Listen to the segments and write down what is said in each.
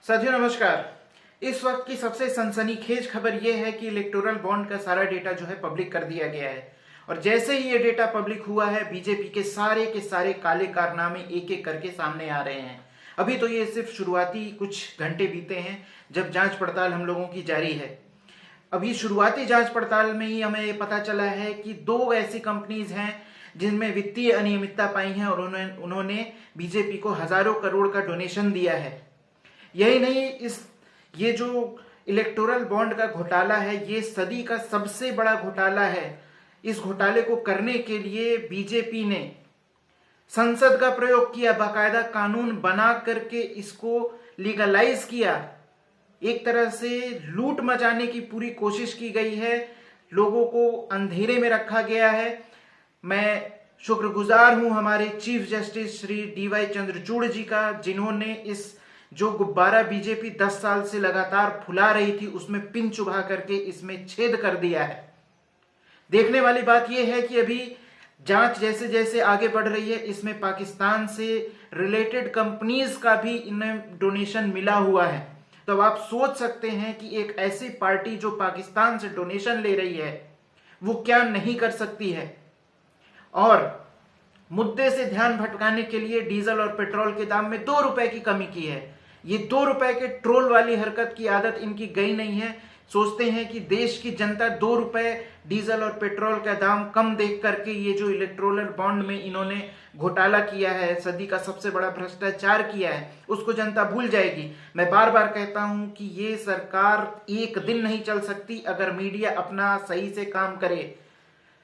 साथियों नमस्कार। इस वक्त की सबसे सनसनीखेज खबर यह है कि इलेक्टोरल बॉन्ड का सारा डेटा जो है पब्लिक कर दिया गया है और जैसे ही ये डेटा पब्लिक हुआ है बीजेपी के सारे काले कारनामे एक एक करके सामने आ रहे हैं। अभी तो ये सिर्फ शुरुआती कुछ घंटे बीते हैं जब जांच पड़ताल हम लोगों की जारी है। अभी शुरुआती जांच पड़ताल में ही हमें ये पता चला है कि 2 ऐसी कंपनीज हैं जिनमें वित्तीय अनियमितता पाई है और उन्होंने बीजेपी को हजारों करोड़ का डोनेशन दिया है। यही नहीं, ये जो इलेक्टोरल बॉन्ड का घोटाला है ये सदी का सबसे बड़ा घोटाला है। इस घोटाले को करने के लिए बीजेपी ने संसद का प्रयोग किया, बाकायदा कानून बना करके इसको लीगलाइज किया। एक तरह से लूट मचाने की पूरी कोशिश की गई है, लोगों को अंधेरे में रखा गया है। मैं शुक्रगुजार हूं हमारे chief justice Shri DY Chandrachud ji का, जिन्होंने इस जो गुब्बारा बीजेपी 10 साल से लगातार फुला रही थी उसमें पिन चुभा करके इसमें छेद कर दिया है। देखने वाली बात यह है कि अभी जांच जैसे जैसे आगे बढ़ रही है इसमें पाकिस्तान से रिलेटेड कंपनीज का भी इन्हें डोनेशन मिला हुआ है। तो अब आप सोच सकते हैं कि एक ऐसी पार्टी जो पाकिस्तान से डोनेशन ले रही है वो क्या नहीं कर सकती है। और मुद्दे से ध्यान भटकाने के लिए डीजल और पेट्रोल के दाम में 2 रुपए की कमी की है। ये 2 रुपए के ट्रोल वाली हरकत की आदत इनकी गई नहीं है। सोचते हैं कि देश की जनता 2 रुपए डीजल और पेट्रोल का दाम कम देख करके ये जो इलेक्टोरल बॉन्ड में इन्होंने घोटाला किया है, सदी का सबसे बड़ा भ्रष्टाचार किया है, उसको जनता भूल जाएगी। मैं बार बार कहता हूं कि ये सरकार एक दिन नहीं चल सकती अगर मीडिया अपना सही से काम करे।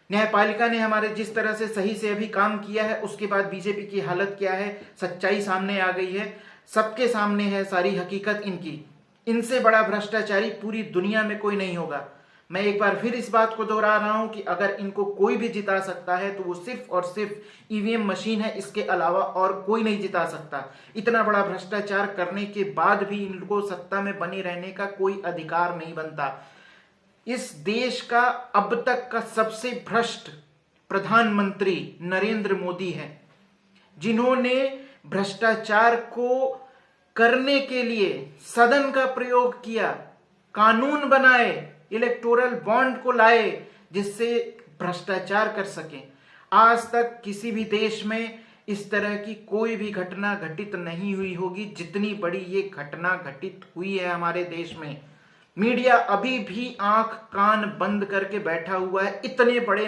न्यायपालिका ने हमारे जिस तरह से सही से अभी काम किया है उसके बाद बीजेपी की हालत क्या है, सच्चाई सामने आ गई है, सबके सामने है सारी हकीकत इनकी। इनसे बड़ा भ्रष्टाचारी पूरी दुनिया में कोई नहीं होगा। मैं एक बार फिर इस बात को दोहरा रहा हूं कि अगर इनको कोई भी जिता सकता है तो वो सिर्फ और सिर्फ ईवीएम मशीन है, इसके अलावा और कोई नहीं जिता सकता। इतना बड़ा भ्रष्टाचार करने के बाद भी इनको सत्ता में बने रहने का कोई अधिकार नहीं बनता। इस देश का अब तक का सबसे भ्रष्ट प्रधानमंत्री नरेंद्र मोदी है, जिन्होंने भ्रष्टाचार को करने के लिए सदन का प्रयोग किया, कानून बनाए, इलेक्टोरल बॉन्ड को लाए जिससे भ्रष्टाचार कर सके। आज तक किसी भी देश में इस तरह की कोई भी घटना घटित नहीं हुई होगी जितनी बड़ी ये घटना घटित हुई है हमारे देश में। मीडिया अभी भी आंख कान बंद करके बैठा हुआ है इतने बड़े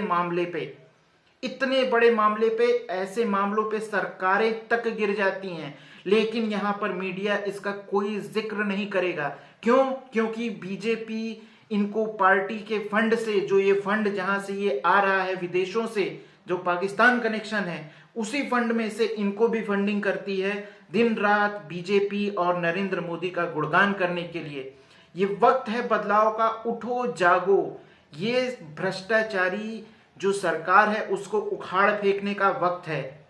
मामले पे। ऐसे मामलों पे सरकारें तक गिर जाती हैं, लेकिन यहां पर मीडिया इसका कोई जिक्र नहीं करेगा। क्यों? क्योंकि बीजेपी इनको पार्टी के फंड से, जो ये फंड जहां से ये आ रहा है विदेशों से, जो पाकिस्तान कनेक्शन है, उसी फंड में से इनको भी फंडिंग करती है दिन रात बीजेपी और नरेंद्र मोदी का गुणगान करने के लिए। ये वक्त है बदलाव का, उठो जागो। ये भ्रष्टाचारी जो सरकार है उसको उखाड़ फेंकने का वक्त है।